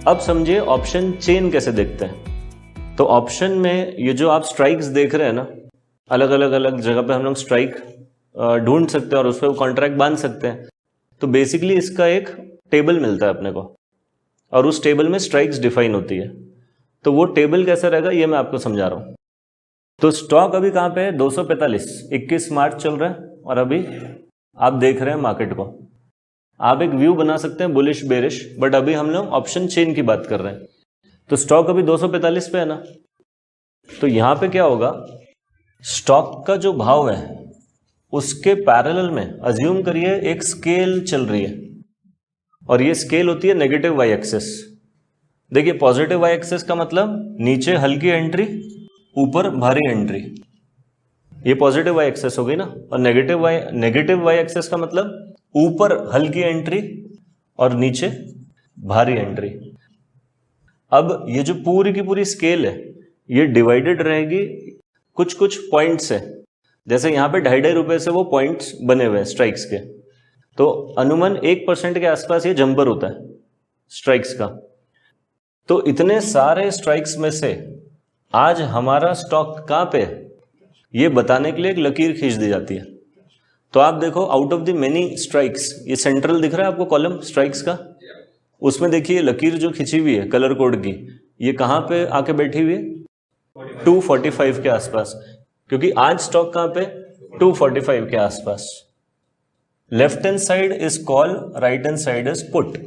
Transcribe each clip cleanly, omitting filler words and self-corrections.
अब समझिए option chain कैसे देखते हैं। तो ऑप्शन में ये जो आप स्ट्राइक्स देख रहे हैं ना, अलग अलग जगह पे हम लोग स्ट्राइक ढूंढ सकते हैं और उस पर कॉन्ट्रैक्ट बांध सकते हैं। तो बेसिकली इसका एक टेबल मिलता है अपने को और उस टेबल में स्ट्राइक्स डिफाइन होती है। तो वो टेबल कैसा रहेगा ये मैं आपको समझा रहा हूँ। तो स्टॉक अभी कहाँ पे है? 245, 21 मार्च चल रहा है और अभी आप देख रहे हैं मार्केट को। आप एक व्यू बना सकते हैं बुलिश बेरिश, बट अभी हम लोग ऑप्शन चेन की बात कर रहे हैं। तो स्टॉक अभी 245 पे है ना, तो यहां पे क्या होगा, स्टॉक का जो भाव है उसके पैरेलल में अज्यूम करिए एक स्केल चल रही है और ये स्केल होती है नेगेटिव वाई एक्सेस। देखिए पॉजिटिव वाई एक्सेस का मतलब नीचे हल्की एंट्री, ऊपर भारी एंट्री, ये पॉजिटिव वाई एक्सेस हो गई ना। और नेगेटिव वाई एक्सेस का मतलब ऊपर हल्की एंट्री और नीचे भारी एंट्री। अब ये जो पूरी की पूरी स्केल है ये डिवाइडेड रहेगी कुछ कुछ पॉइंट्स से। जैसे यहाँ पे 2.5 रुपए से वो पॉइंट्स बने हुए हैं स्ट्राइक्स के, तो अनुमान 1% के आसपास ये जंपर होता है स्ट्राइक्स का। तो इतने सारे स्ट्राइक्स में से आज हमारा स्टॉक कहाँ पे है ये बताने के लिए एक लकीर खींच दी जाती है। तो आप देखो out of the many strikes, ये सेंट्रल दिख रहा है आपको कॉलम स्ट्राइक्स का, उसमें देखिए लकीर जो खिंची हुई है कलर कोड की, ये कहाँ पे आके बैठी हुई है? 245 के आसपास, क्योंकि आज स्टॉक कहाँ पे? 245 के आसपास। Left hand side is call, right hand side is put.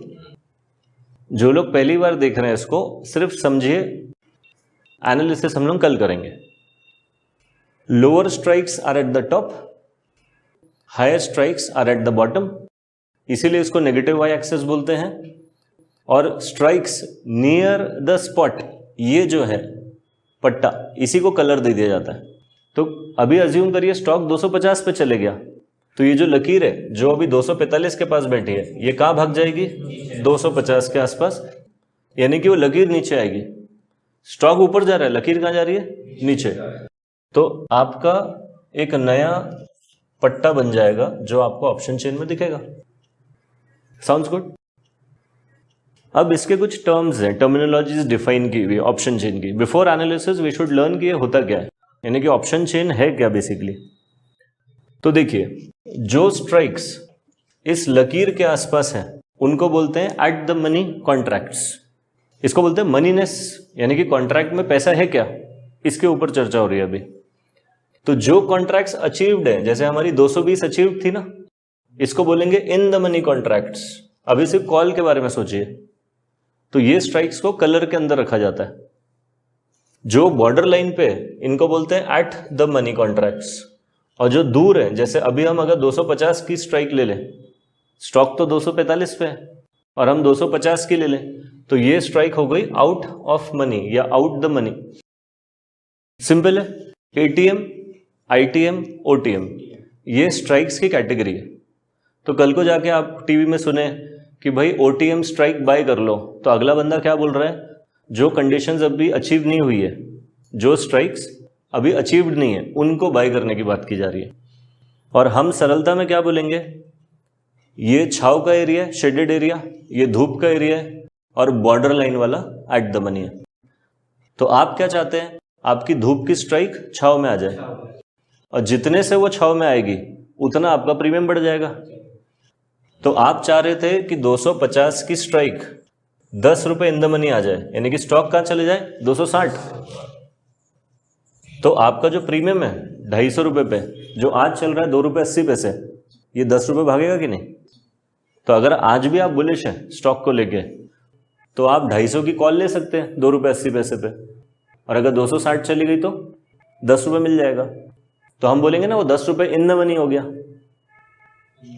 जो लोग पहली बार देख रहे हैं इसको सिर्फ समझिए, एनालिसिस हम लोग कल करेंगे। Lower strikes are at the top, higher strikes are at the bottom, इसीलिए इसको नेगेटिव वाई एक्सेस बोलते हैं। और स्ट्राइक्स नियर द स्पॉट, ये जो है पट्टा, इसी को कलर दे दिया जाता है। तो अभी अज्यूम करिए स्टॉक 250 पे चले गया, तो ये जो लकीर है जो अभी 245 के पास बैठी है ये कहाँ भाग जाएगी? 250 के आसपास, यानी कि वो लकीर नीचे आएगी। स्टॉक ऊपर जा रहा है, लकीर कहाँ जा रही है? नीचे। तो आपका एक नया पट्टा बन जाएगा जो आपको ऑप्शन चेन में दिखेगा। Sounds good? अब इसके कुछ टर्म्स हैं, टर्मिनोलॉजीज डिफाइन की हुई ऑप्शन चेन की। Before analysis we should learn कि ये होता क्या है, यानी कि ऑप्शन चेन है क्या बेसिकली। तो देखिए जो स्ट्राइक्स इस लकीर के आसपास है उनको बोलते हैं एट द मनी कॉन्ट्रैक्ट्स। इसको बोलते हैं मनीनेस, यानी कि कॉन्ट्रैक्ट में पैसा है क्या, इसके ऊपर चर्चा हो रही है अभी। तो जो कॉन्ट्रैक्ट्स अचीव्ड है, जैसे हमारी 220 अचीव्ड थी ना, इसको बोलेंगे इन द मनी कॉन्ट्रैक्ट्स। अभी सिर्फ कॉल के बारे में सोचिए, तो ये स्ट्राइक्स को कलर के अंदर रखा जाता है। जो बॉर्डर लाइन पे इनको बोलते हैं एट द मनी कॉन्ट्रैक्ट्स, और जो दूर है, जैसे अभी हम अगर 250 की स्ट्राइक ले लें, स्टॉक तो 245 पे है और हम 250 की ले लें, तो ये स्ट्राइक हो गई आउट ऑफ मनी या आउट द मनी। सिंपल है। एटीएम, आईटीएम, ओटीएम, ये स्ट्राइक्स की कैटेगरी है। तो कल को जाके आप टीवी में सुने कि भाई ओटीएम स्ट्राइक बाय कर लो, तो अगला बंदा क्या बोल रहा है? जो कंडीशंस अभी अचीव नहीं हुई है, जो स्ट्राइक्स अभी अचीव्ड नहीं है, उनको बाय करने की बात की जा रही है। और हम सरलता में क्या बोलेंगे? ये छाव का एरिया है, शेडेड एरिया, ये धूप का एरिया है, और बॉर्डर लाइन वाला एट द मनी है। तो आप क्या चाहते हैं? आपकी धूप की स्ट्राइक छाव में आ जाए, और जितने से वो छाव में आएगी उतना आपका प्रीमियम बढ़ जाएगा। तो आप चाह रहे थे कि 250 की स्ट्राइक 10 रुपए इन द मनी आ जाए, यानी कि स्टॉक कहाँ चले जाए? 260। तो आपका जो प्रीमियम है 250 रुपए पे, जो आज चल रहा है 2 रुपए 80 पैसे, ये 10 रुपए भागेगा कि नहीं? तो अगर आज भी आप बुलिश हैं स्टॉक को लेके, तो आप 250 की कॉल ले सकते हैं 2 रुपए 80 पैसे पे, और अगर 260 चली गई तो 10 रुपए मिल जाएगा। तो हम बोलेंगे ना वो 10 रुपए इन द मनी हो गया,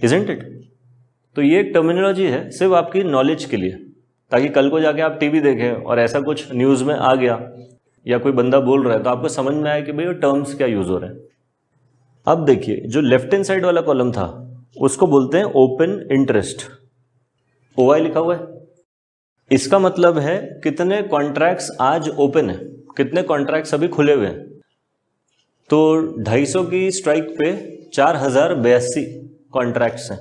इजंट इट? तो ये एक टर्मिनोलॉजी है सिर्फ आपकी नॉलेज के लिए, ताकि कल को जाके आप टीवी देखें और ऐसा कुछ न्यूज़ में आ गया या कोई बंदा बोल रहा है तो आपको समझ में आया कि भाई वो टर्म्स क्या यूज हो रहे हैं। अब देखिए जो लेफ्ट हैंड साइड वाला कॉलम था उसको बोलते हैं ओपन इंटरेस्ट, ओआई लिखा हुआ है। इसका मतलब है कितने कॉन्ट्रैक्ट्स आज ओपन है, कितने कॉन्ट्रैक्ट्स अभी खुले हुए हैं। तो 250 की स्ट्राइक पे 4082 कॉन्ट्रैक्ट्स हैं।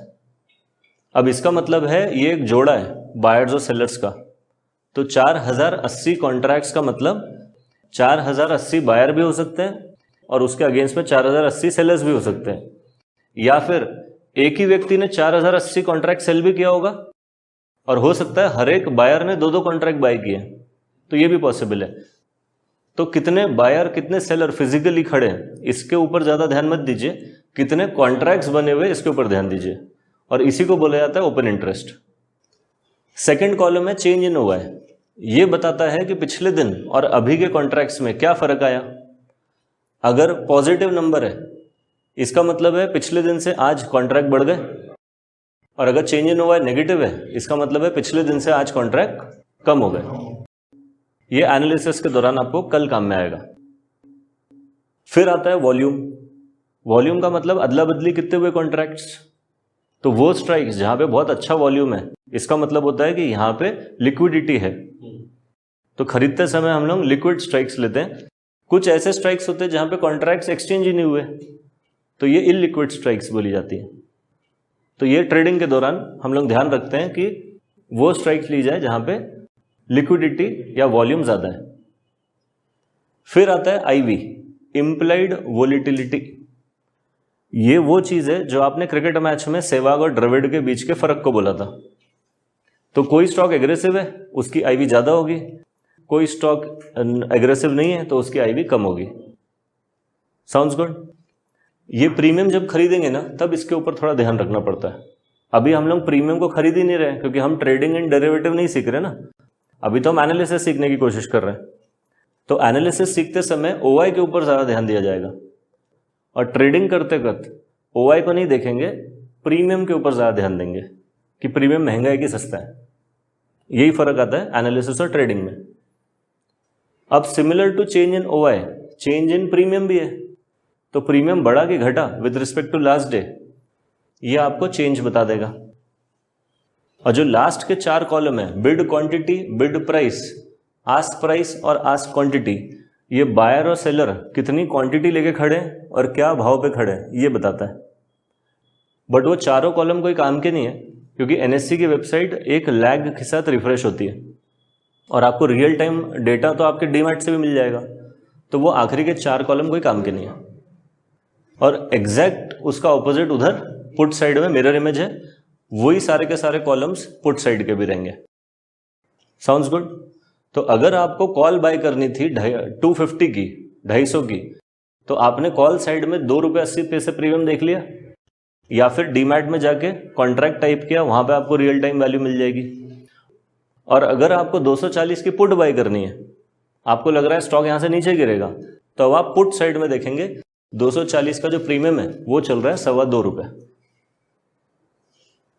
अब इसका मतलब है ये एक जोड़ा है बायर्स और सेलर्स का, तो 4080 कॉन्ट्रैक्ट्स का मतलब 4080 बायर भी हो सकते हैं और उसके अगेंस्ट में 4080 सेलर्स भी हो सकते हैं, या फिर एक ही व्यक्ति ने 4080 कॉन्ट्रैक्ट सेल भी किया होगा और हो सकता है हर एक बायर ने 2-2 कॉन्ट्रैक्ट बाय किए, तो ये भी पॉसिबल है। तो कितने बायर कितने सेलर फिजिकली खड़े हैं इसके ऊपर ज़्यादा ध्यान मत दीजिए, कितने कॉन्ट्रैक्ट्स बने हुए इसके ऊपर ध्यान दीजिए, और इसी को बोला जाता है ओपन इंटरेस्ट। सेकेंड कॉलम है चेंज इन ओवाई। ये बताता है कि पिछले दिन और अभी के कॉन्ट्रैक्ट्स में क्या फ़र्क आया। अगर पॉजिटिव नंबर है इसका मतलब है पिछले दिन से आज कॉन्ट्रैक्ट बढ़ गए, और अगर चेंज इन ओवाई नेगेटिव है इसका मतलब है पिछले दिन से आज कॉन्ट्रैक्ट कम हो गए। ये एनालिसिस के दौरान आपको कल काम में आएगा। फिर आता है वॉल्यूम। वॉल्यूम का मतलब अदला बदली कितने हुए कॉन्ट्रैक्ट्स। तो वो स्ट्राइक्स जहां पे बहुत अच्छा वॉल्यूम है इसका मतलब होता है कि यहां पे लिक्विडिटी है, तो खरीदते समय हम लोग लिक्विड स्ट्राइक्स लेते हैं। कुछ ऐसे स्ट्राइक्स होते हैं जहां पे कॉन्ट्रैक्ट्स एक्सचेंज ही नहीं हुए, तो ये इलिक्विड स्ट्राइक्स बोली जाती है। तो ये ट्रेडिंग के दौरान हम लोग ध्यान रखते हैं कि वो स्ट्राइक्स ली जाए जहां पे लिक्विडिटी या वॉल्यूम ज्यादा है। फिर आता है आईवी, इम्प्लाइड वोलेटिलिटी। ये वो चीज है जो आपने क्रिकेट मैच में सहवाग और द्रविड़ के बीच के फर्क को बोला था। तो कोई स्टॉक एग्रेसिव है उसकी आईवी ज्यादा होगी, कोई स्टॉक एग्रेसिव नहीं है तो उसकी आईवी कम होगी। Sounds good. ये प्रीमियम जब खरीदेंगे ना तब इसके ऊपर थोड़ा ध्यान रखना पड़ता है। अभी हम लोग प्रीमियम को खरीद ही नहीं रहे क्योंकि हम ट्रेडिंग एंड डेरिवेटिव नहीं सीख रहे ना, अभी तो हम एनालिसिस सीखने की कोशिश कर रहे हैं। तो एनालिसिस सीखते समय ओआई के ऊपर ज़्यादा ध्यान दिया जाएगा, और ट्रेडिंग करते करते ओआई को नहीं देखेंगे, प्रीमियम के ऊपर ज़्यादा ध्यान देंगे कि प्रीमियम महंगा है कि सस्ता है। यही फर्क आता है एनालिसिस और ट्रेडिंग में। अब similar to change in OI change in premium भी है। तो प्रीमियम बढ़ा कि घटा with respect to last day, ये आपको चेंज बता देगा। और जो लास्ट के 4 कॉलम है bid quantity, bid price, ask price और आस्क क्वांटिटी, ये बायर और सेलर कितनी क्वांटिटी लेके खड़े हैं और क्या भाव पे खड़े हैं ये बताता है। बट वो चारों कॉलम कोई काम के नहीं है क्योंकि एनएससी की वेबसाइट एक लैग के साथ रिफ्रेश होती है और आपको रियल टाइम डेटा तो आपके डीमैट से भी मिल जाएगा, तो वो आखिरी के 4 कॉलम कोई काम के नहीं है। और एग्जैक्ट उसका ऑपोजिट उधर पुट साइड में मिरर इमेज है, वही सारे के सारे कॉलम्स पुट साइड के भी रहेंगे। Sounds good. तो अगर आपको कॉल बाय करनी थी 250 की, 250 की, तो आपने कॉल साइड में ₹2.80 प्रीमियम देख लिया, या फिर डीमैट में जाके कॉन्ट्रैक्ट टाइप किया, वहां पे आपको रियल टाइम वैल्यू मिल जाएगी। और अगर आपको 240 की पुट बाय करनी है, आपको लग रहा है स्टॉक यहां से नीचे गिरेगा, तो अब आप पुट साइड में देखेंगे 240 का जो प्रीमियम है वो चल रहा है ₹2.25।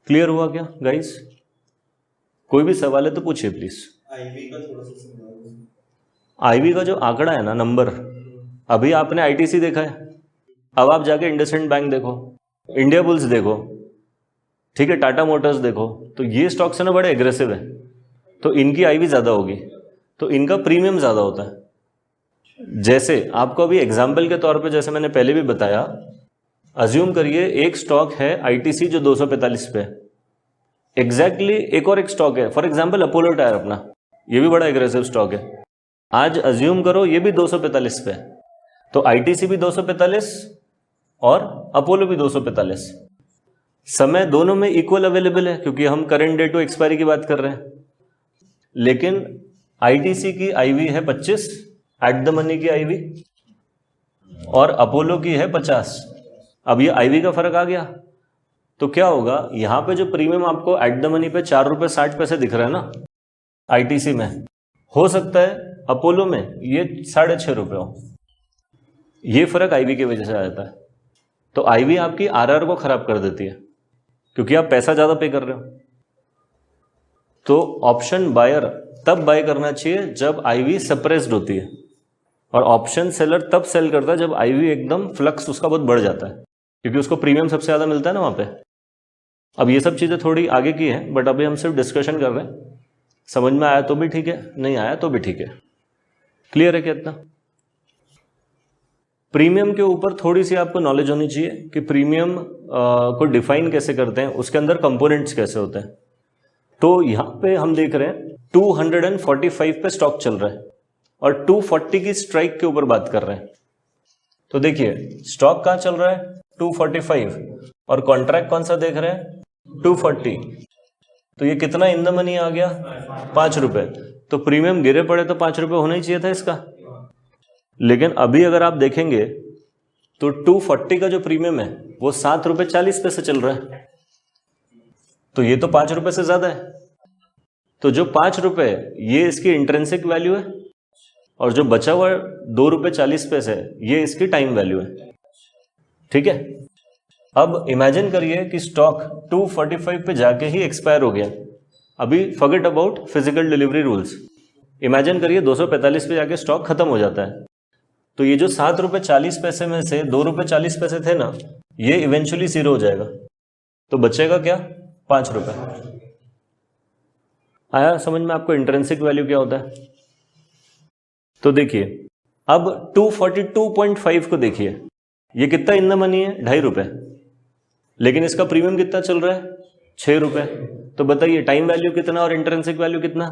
क्लियर हुआ क्या गाइस? कोई भी सवाल है तो पूछिए प्लीज। आईवी का जो आंकड़ा है ना, नंबर, अभी आपने आईटीसी देखा है, अब आप जाके इंडसइंड बैंक देखो, इंडिया बुल्स देखो, ठीक है, टाटा मोटर्स देखो, तो ये स्टॉक्स है ना बड़े एग्रेसिव है, तो इनकी आईवी ज्यादा होगी, तो इनका प्रीमियम ज्यादा होता है। जैसे आपको अभी एग्जाम्पल के तौर पे, जैसे मैंने पहले भी बताया, अज्यूम करिए एक स्टॉक है आईटीसी जो 245 पे, एग्जैक्टली एक और एक स्टॉक है फॉर एग्जांपल अपोलो टायर अपना, ये भी बड़ा एग्रेसिव स्टॉक है। आज अज्यूम करो ये भी 245 पे, तो आईटीसी भी 245 और अपोलो भी 245। समय दोनों में इक्वल अवेलेबल है क्योंकि हम करंट डे टू एक्सपायरी की बात कर रहे हैं, लेकिन आईटीसी की आईवी है 25 एट द मनी की आईवी, और अपोलो की है 50। अब ये आईवी का फर्क आ गया, तो क्या होगा, यहां पे जो प्रीमियम आपको एट द मनी पे ₹4.60 दिख रहा है ना आईटीसी में, हो सकता है अपोलो में ये ₹6.5 हो। ये फर्क आईवी की वजह से आ जाता है। तो आईवी आपकी आरआर को खराब कर देती है क्योंकि आप पैसा ज्यादा पे कर रहे हो। तो ऑप्शन बायर तब बाय करना चाहिए जब आईवी सप्रेस्ड होती है, और ऑप्शन सेलर तब सेल करता है जब आईवी एकदम फ्लक्स उसका बहुत बढ़ जाता है, क्योंकि उसको प्रीमियम सबसे ज्यादा मिलता है ना वहां पे। अब ये सब चीजें थोड़ी आगे की हैं, बट अभी हम सिर्फ डिस्कशन कर रहे हैं। समझ में आया तो भी ठीक है, नहीं आया तो भी ठीक है। क्लियर है क्या इतना? प्रीमियम के ऊपर थोड़ी सी आपको नॉलेज होनी चाहिए कि प्रीमियम को डिफाइन कैसे करते हैं, उसके अंदर कंपोनेंट्स कैसे होते हैं। तो यहां पे हम देख रहे हैं 245 पे स्टॉक चल रहा है और 240 की स्ट्राइक के ऊपर बात कर रहे हैं। तो देखिए स्टॉक कहाँ चल रहा है 245 और कॉन्ट्रैक्ट कौन सा देख रहे हैं 240। तो ये कितना इन द मनी आ गया 5 रुपए। तो प्रीमियम गिरे पड़े तो 5 रुपए होना ही चाहिए था इसका। लेकिन अभी अगर आप देखेंगे तो 240 का जो प्रीमियम है वो 7 रुपए 40 पैसे चल रहा है। तो ये तो 5 रुपए से ज्यादा है। तो जो 5 रुपए ये इसकी इंट्रिंसिक वैल्यू है और जो बचा हुआ 2 रुपए 40 पैसे ये इसकी टाइम वैल्यू है। ठीक है, अब इमेजिन करिए कि स्टॉक 245 पे जाके ही एक्सपायर हो गया। अभी forget about physical delivery rules, imagine करिए 245 पे जाके स्टॉक खत्म हो जाता है। तो ये जो 7 रुपए 40 पैसे में से 2 रुपए 40 पैसे थे ना, ये इवेंचुअली 0 हो जाएगा। तो बचेगा क्या 5 रुपए। आया समझ में आपको इंट्रिंसिक वैल्यू क्या होता है। तो देखिए अब 242.5 को देखिए, ये कितना इन द मनी है 2.5 रुपए, लेकिन इसका प्रीमियम कितना चल रहा है 6 रुपए। तो बताइए टाइम वैल्यू कितना और इंट्रिंसिक वैल्यू कितना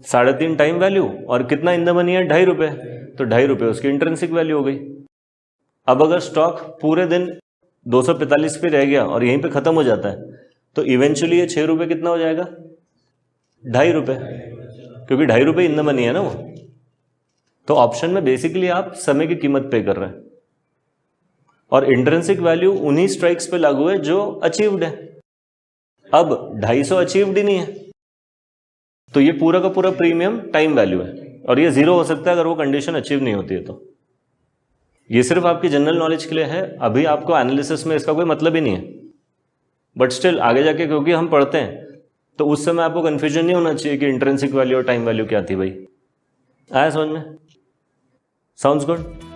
3.5 टाइम वैल्यू और कितना इन द मनी है 2.5 रुपए। तो 2.5 रुपए उसकी इंट्रिंसिक वैल्यू हो गई। अब अगर स्टॉक पूरे दिन 245 पे रह गया और यहीं पे खत्म हो जाता है तो इवेंचुअली ये 6 रुपए कितना हो जाएगा 2.5 रुपए, क्योंकि 2.5 रुपए इन द मनी है ना वो। तो ऑप्शन में बेसिकली आप समय की कीमत पे कर रहे हैं और इंट्रिंसिक वैल्यू उन्हीं स्ट्राइक्स पे लागू है जो अचीव्ड है। अब 250 अचीव्ड ही नहीं है तो ये पूरा का पूरा प्रीमियम टाइम वैल्यू है और ये 0 हो सकता है अगर वो कंडीशन अचीव नहीं होती है। तो ये सिर्फ आपकी जनरल नॉलेज के लिए है, अभी आपको एनालिसिस में इसका कोई मतलब ही नहीं है। बट स्टिल आगे जाके क्योंकि हम पढ़ते हैं तो उस समय आपको कंफ्यूजन नहीं होना चाहिए कि इंट्रिंसिक वैल्यू और टाइम वैल्यू क्या थी भाई। आया समझ में? Sounds good.